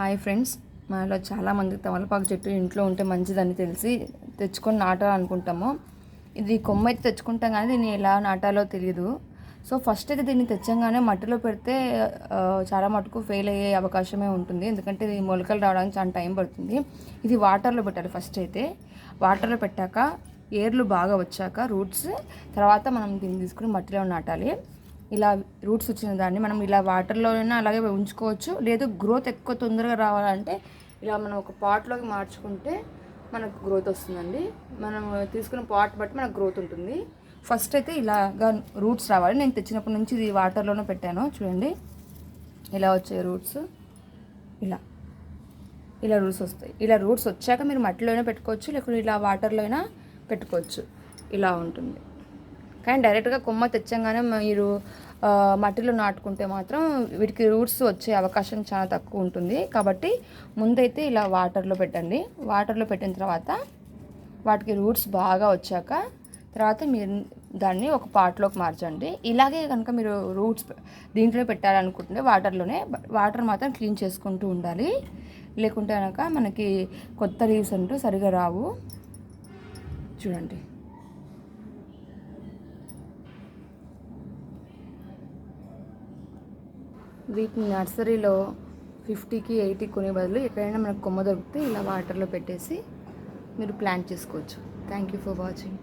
Hi friends, మనలో చాలామంది తమలపాకు చెట్టు ఇంట్లో ఉంటే మంచిదని తెలిసి తెచ్చుకొని నాటాలనుకుంటాము. ఇది కొమ్మ అయితే తెచ్చుకుంటాం కానీ దీన్ని ఎలా నాటాలో తెలియదు. సో ఫస్ట్ అయితే దీన్ని తెచ్చంగానే మట్టిలో పెడితే చాలా మటుకు ఫెయిల్ అయ్యే అవకాశమే ఉంటుంది. ఎందుకంటే ఇది మొలకలు రావడానికి చాలా టైం పడుతుంది. ఇది వాటర్లో పెట్టాలి. ఫస్ట్ అయితే వాటర్లో పెట్టాక ఏర్లు బాగా వచ్చాక రూట్స్ తర్వాత మనం దీన్ని తీసుకుని మట్టిలో నాటాలి. ఇలా రూట్స్ వచ్చిన దాన్ని మనం ఇలా వాటర్లోనైనా అలాగే ఉంచుకోవచ్చు. లేదు గ్రోత్ ఎక్కువ తొందరగా రావాలంటే ఇలా మనం ఒక పాట్లోకి మార్చుకుంటే మనకు గ్రోత్ వస్తుందండి. మనం తీసుకున్న పాట్ బట్టి మనకు గ్రోత్ ఉంటుంది. ఫస్ట్ అయితే ఇలాగా రూట్స్ రావాలి. నేను తెచ్చినప్పటి నుంచి ఇది వాటర్లోనే పెట్టాను. చూడండి ఇలా వచ్చాయి రూట్స్. ఇలా రూట్స్ వస్తాయి. ఇలా రూట్స్ వచ్చాక మీరు మట్టిలోనే పెట్టుకోవచ్చు, లేకపోతే ఇలా వాటర్లో అయినా పెట్టుకోవచ్చు. ఇలా ఉంటుంది. కానీ డైరెక్ట్గా కొమ్మ తెచ్చంగానే మీరు మట్టిలో నాటుకుంటే మాత్రం వీటికి రూట్స్ వచ్చే అవకాశం చాలా తక్కువ ఉంటుంది. కాబట్టి ముందైతే ఇలా వాటర్లో పెట్టండి. వాటర్లో పెట్టిన తర్వాత వాటికి రూట్స్ బాగా వచ్చాక తర్వాత మీరు దాన్ని ఒక పాట్లోకి మార్చండి. ఇలాగే కనుక మీరు రూట్స్ దీంట్లో పెట్టాలనుకుంటే వాటర్ మాత్రం క్లీన్ చేసుకుంటూ ఉండాలి. లేకుంటే కనుక మనకి కొత్త లీవ్స్ అంటూ సరిగా రావు. చూడండి వీటిని నర్సరీలో 50కి 80 కొనే బదులు ఎక్కడైనా మనకు కొమ్మ దొరికితే ఇలా వాటర్లో పెట్టేసి మీరు ప్లాంట్ చేసుకోవచ్చు. Thank you for watching.